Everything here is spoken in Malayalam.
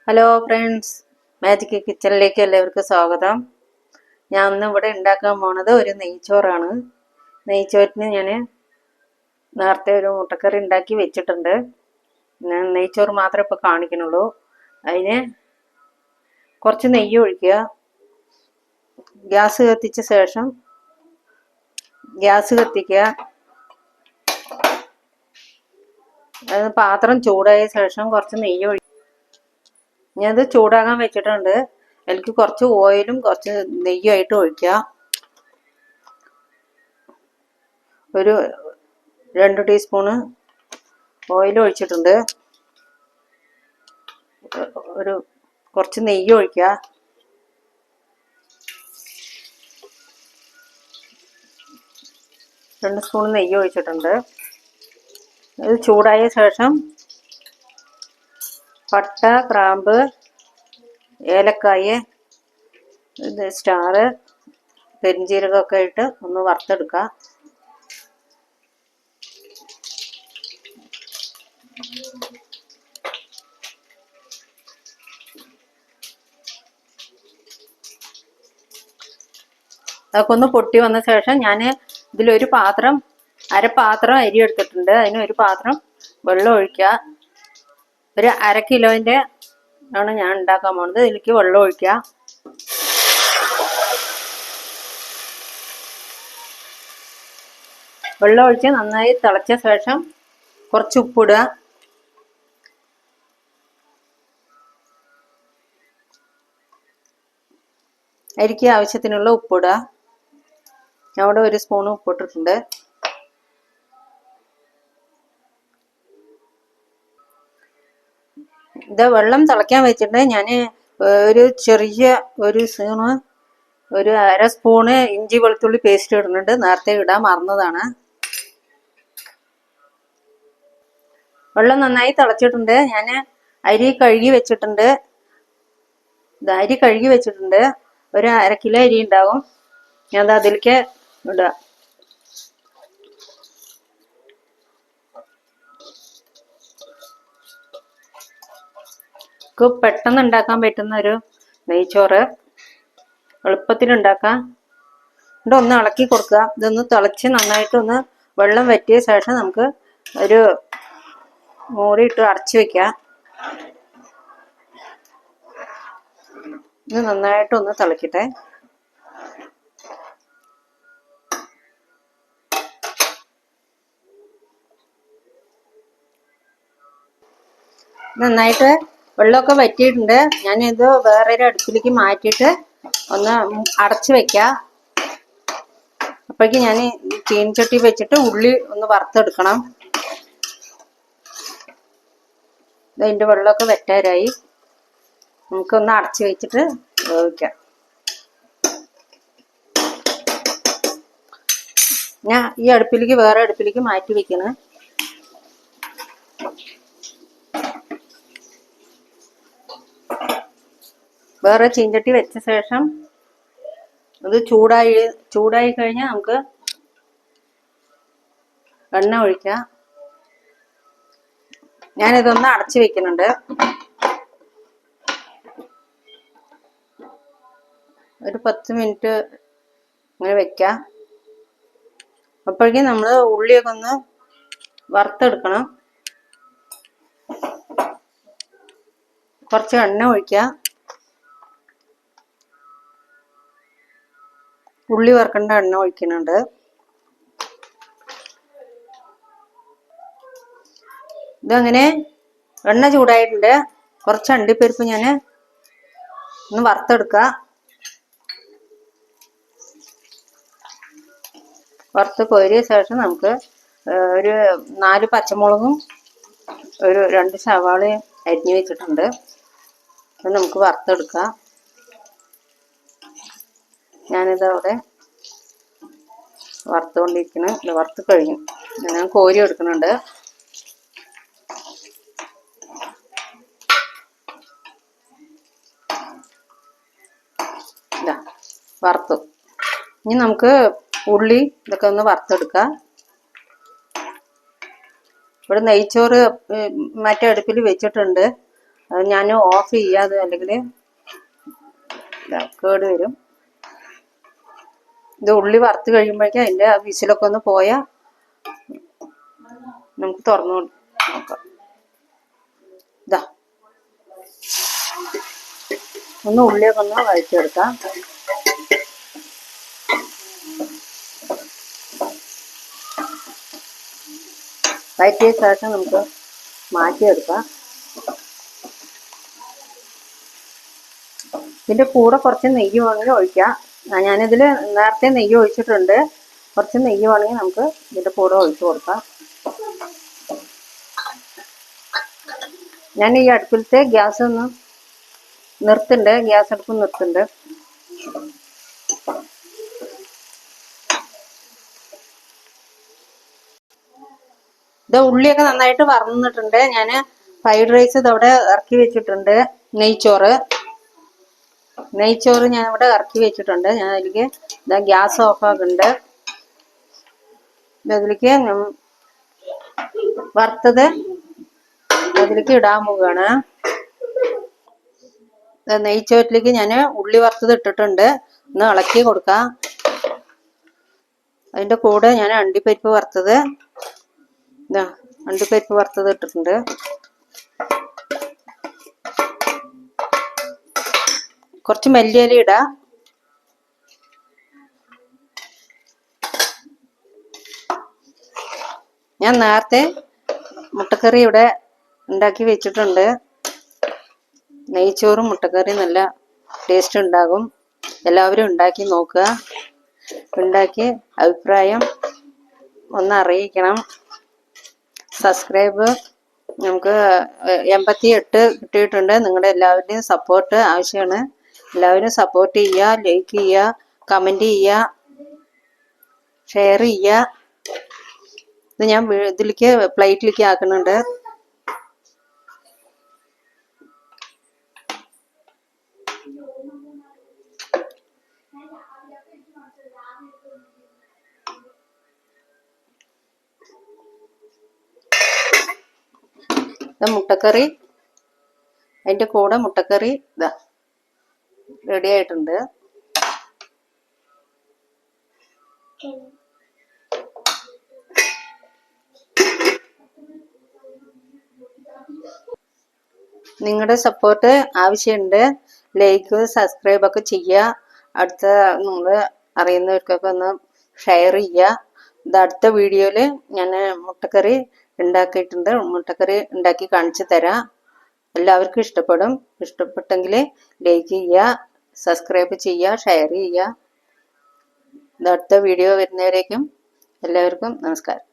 ഹലോ ഫ്രണ്ട്സ്, മാജിക് കിച്ചണിലേക്ക് എല്ലാവർക്കും സ്വാഗതം. ഞാൻ ഇന്ന് ഇവിടെ ഉണ്ടാക്കാൻ പോണത് ഒരു നെയ്ച്ചോറാണ്. നെയ്ച്ചോറിന് ഞാൻ നേരത്തെ ഒരു മുട്ടക്കറി ഉണ്ടാക്കി വെച്ചിട്ടുണ്ട്. ഞാൻ നെയ്ച്ചോറ് മാത്രമേ ഇപ്പോൾ കാണിക്കണുള്ളൂ. അതിന് കുറച്ച് നെയ്യ് ഒഴിക്കുക. ഗ്യാസ് കത്തിച്ച ശേഷം ഗ്യാസ് കത്തിക്കുക. പാത്രം ചൂടായ ശേഷം കുറച്ച് നെയ്യ് ഒഴിക്കുക. ഞാനത് ചൂടാകാൻ വെച്ചിട്ടുണ്ട്. എനിക്ക് കുറച്ച് ഓയിലും കുറച്ച് നെയ്യുമായിട്ട് ഒഴിക്കുക. ഒരു 2 ടീസ്പൂണ് ഓയിൽ ഒഴിച്ചിട്ടുണ്ട്. കുറച്ച് നെയ്യ് ഒഴിക്കുക. രണ്ട് സ്പൂൺ നെയ്യ് ഒഴിച്ചിട്ടുണ്ട്. ഇത് ചൂടായ ശേഷം പട്ട, ഗ്രാമ്പ്, ഏലക്കായ്, സ്റ്റാർ, പെരിഞ്ചീരകമൊക്കെ ഇട്ട് ഒന്ന് വറുത്തെടുക്കുക. അതൊക്കെ ഒന്ന് പൊട്ടി വന്ന ശേഷം ഞാൻ ഇതിലൊരു പാത്രം, അരപ്പാത്രം അരി എടുത്തിട്ടുണ്ട്. അതിന് ഒരു പാത്രം വെള്ളം ഒഴിക്കുക. ഒരു 1/2 കിലോൻ്റെ ആണ് ഞാൻ ഉണ്ടാക്കാൻ പോകുന്നത്. ഇതിലേക്ക് വെള്ളം ഒഴിക്കുക. വെള്ളം ഒഴിച്ച് നന്നായി തിളച്ച ശേഷം കുറച്ച് ഉപ്പിടുക. അരിക്ക് ആവശ്യത്തിനുള്ള ഉപ്പിടുക. ഞാൻ ഇവിടെ 1 സ്പൂൺ ഉപ്പിട്ടിട്ടുണ്ട്. ഇത് വെള്ളം തിളയ്ക്കാൻ വെച്ചിട്ട് ഞാൻ ഒരു ചെറിയ ഒരു 1/2 സ്പൂണ് ഇഞ്ചി വെളുത്തുള്ളി പേസ്റ്റ് ഇടുന്നുണ്ട്. നേരത്തെ ഇടാൻ മറന്നതാണ്. വെള്ളം നന്നായി തിളച്ചിട്ടുണ്ട്. ഞാൻ അരി കഴുകി വെച്ചിട്ടുണ്ട്. അരി കഴുകി വെച്ചിട്ടുണ്ട്. ഒരു 1/2 കിലോ അരി ഉണ്ടാവും. ഞാൻ അതിലേക്ക് ഇടുക. പെട്ടെന്ന് ഉണ്ടാക്കാൻ പറ്റുന്ന ഒരു നെയ്ച്ചോറ്, എളുപ്പത്തിൽ ഉണ്ടാക്കാം. എന്നിട്ട് ഒന്ന് ഇളക്കി കൊടുക്കുക. ഇതൊന്ന് തിളച്ച് നന്നായിട്ടൊന്ന് വെള്ളം വറ്റിയ ശേഷം നമുക്ക് ഒരു മൂടിയിട്ട് അടച്ചു വെക്കുക. ഇത് നന്നായിട്ടൊന്ന് തിളക്കട്ടെ. നന്നായിട്ട് വെള്ളമൊക്കെ വറ്റിയിട്ടുണ്ട്. ഞാനിത് വേറൊരു അടുപ്പിലേക്ക് മാറ്റിയിട്ട് ഒന്ന് അടച്ചു വെക്കുക. അപ്പോഴേക്കും ഞാൻ ചീനച്ചട്ടി വെച്ചിട്ട് ഉള്ളി ഒന്ന് വറുത്തെടുക്കണം. ഇതിൻ്റെ വെള്ളമൊക്കെ വറ്റാറായി. നമുക്കൊന്ന് അടച്ചു വെച്ചിട്ട് വേവിക്കാം. ഞാൻ ഈ അടുപ്പിലേക്ക് വേറെ അടുപ്പിലേക്ക് മാറ്റി വെക്കണം. വേറെ ചീഞ്ചട്ടി വെച്ച ശേഷം അത് ചൂടായി കഴിഞ്ഞാൽ നമുക്ക് എണ്ണ ഒഴിക്കാം. ഞാനിതൊന്ന് അടച്ചു വെക്കുന്നുണ്ട്. ഒരു 10 മിനിറ്റ് ഇങ്ങനെ വെക്കാം. അപ്പോഴേക്കും നമ്മൾ ഉള്ളിയൊക്കെ ഒന്ന് വറുത്തെടുക്കണം. കുറച്ച് എണ്ണ ഒഴിക്കുക. ഉള്ളി വറുക്കേണ്ട എണ്ണ ഒഴിക്കുന്നുണ്ട്. ഇതങ്ങനെ എണ്ണ ചൂടായിട്ടുണ്ട്. കുറച്ച് അണ്ടിപ്പരിപ്പ് ഞാൻ ഒന്ന് വറുത്തെടുക്കുക. വറുത്ത് കോരിയ ശേഷം നമുക്ക് ഒരു 4 പച്ചമുളകും ഒരു 2 സവാളയും അരിഞ്ഞു വെച്ചിട്ടുണ്ട്. അത് നമുക്ക് വറുത്തെടുക്കാം. ഞാനിത് അവിടെ വറുത്തുകൊണ്ടിരിക്കണം. വറുത്ത് കഴിഞ്ഞു. ഞാൻ കോരി എടുക്കുന്നുണ്ട്. വറുത്തു. ഇനി നമുക്ക് ഉള്ളി ഇതൊക്കെ ഒന്ന് വറുത്തെടുക്കാം. ഇവിടെ നെയ്ച്ചോറ് മറ്റേ അടുപ്പിൽ വെച്ചിട്ടുണ്ട്. അത് ഞാൻ ഓഫ് ചെയ്യാതെ, അല്ലെങ്കിൽ കേട് വരും. ഇത് ഉള്ളി വറുത്ത് കഴിയുമ്പോഴേക്കും അതിൻ്റെ ആ വിസിലൊക്കെ ഒന്ന് പോയാൽ നമുക്ക് തുറന്നു നോക്കാം. ഇതാ ഒന്ന് ഉള്ളിയൊക്കെ ഒന്ന് വഴച്ചെടുക്കാം. വഴറ്റിയ ശേഷം നമുക്ക് മാറ്റിയെടുക്കാം. ഇതിൻ്റെ കൂടെ കുറച്ച് നെയ്യ് വേണമെങ്കിൽ ഒഴിക്കാം. ഞാനിതിൽ നേരത്തെ നെയ്യ് ഒഴിച്ചിട്ടുണ്ട്. കുറച്ച് നെയ്യ് വേണമെങ്കിൽ നമുക്ക് ഇതിൻ്റെ കൂടെ ഒഴിച്ചു കൊടുക്കാം. ഞാൻ ഈ അടുപ്പിലത്തെ ഗ്യാസ് ഒന്ന് നിർത്തുന്നുണ്ട്, ഗ്യാസ് അടുപ്പ് നിർത്തുന്നുണ്ട്. ഇത് ഉള്ളിയൊക്കെ നന്നായിട്ട് വറന്നിട്ടുണ്ട്. ഞാൻ ഫ്രൈഡ് റൈസ് ഇതവിടെ ഇറക്കി വെച്ചിട്ടുണ്ട്. നെയ്ച്ചോറ് ഞാൻ ഇവിടെ ഇറക്കി വെച്ചിട്ടുണ്ട്. ഞാൻ അതിലേക്ക് ഇതാ ഗ്യാസ് ഓഫ് ആക്കുന്നുണ്ട്. ഇതിലേക്ക് വറുത്തത് അതിലേക്ക് ഇടാൻ പോവുകയാണ്. നെയ്ച്ചോറ്റിലേക്ക് ഞാൻ ഉള്ളി വറുത്തത് ഇട്ടിട്ടുണ്ട്. ഒന്ന് ഇളക്കി കൊടുക്കാം. അതിൻ്റെ കൂടെ ഞാൻ അണ്ടിപ്പരിപ്പ് വറുത്തത് ഇട്ടിട്ടുണ്ട്. കുറച്ച് മല്ലിയില ഇടാം. ഞാൻ നേരത്തെ മുട്ടക്കറി ഇവിടെ ഉണ്ടാക്കി വെച്ചിട്ടുണ്ട്. നെയ്ച്ചോറും മുട്ടക്കറി നല്ല ടേസ്റ്റ് ഉണ്ടാകും. എല്ലാവരും ഉണ്ടാക്കി നോക്കുക. ഉണ്ടാക്കി അഭിപ്രായം ഒന്ന് അറിയിക്കണം. സബ്സ്ക്രൈബ് നമുക്ക് 88 കിട്ടിയിട്ടുണ്ട്. നിങ്ങളുടെ എല്ലാവരുടെയും സപ്പോർട്ട് ആവശ്യമാണ്. എല്ലാവരും സപ്പോർട്ട് ചെയ്യുക, ലൈക്ക് ചെയ്യുക, കമൻറ്റ് ചെയ്യുക, ഷെയർ ചെയ്യുക. ഇത് ഞാൻ ഇതിലേക്ക് പ്ലേറ്റിലേക്ക് ആക്കുന്നുണ്ട്. മുട്ടക്കറി, അതിൻ്റെ കൂടെ മുട്ടക്കറി ഇതാ റെഡി ആയിട്ടുണ്ട്. നിങ്ങളുടെ സപ്പോർട്ട് ആവശ്യമുണ്ട്. ലൈക്ക് സബ്സ്ക്രൈബ് ഒക്കെ ചെയ്യുക. അടുത്ത നിങ്ങൾ അറിയുന്നവർക്കൊക്കെ ഒന്ന് ഷെയർ ചെയ്യുക. ഇത് അടുത്ത വീഡിയോയിൽ ഞാൻ മുട്ടക്കറി ഉണ്ടാക്കിയിട്ടുണ്ട്. മുട്ടക്കറി ഉണ്ടാക്കി കാണിച്ചു തരാം. എല്ലാവർക്കും ഇഷ്ടപ്പെടും. ഇഷ്ടപ്പെട്ടെങ്കിൽ ലൈക്ക് ചെയ്യുക, സബ്സ്ക്രൈബ് ചെയ്യുക, ഷെയർ ചെയ്യുക. ഇത് അടുത്ത വീഡിയോ വരുന്നവരേക്കും എല്ലാവർക്കും നമസ്കാരം.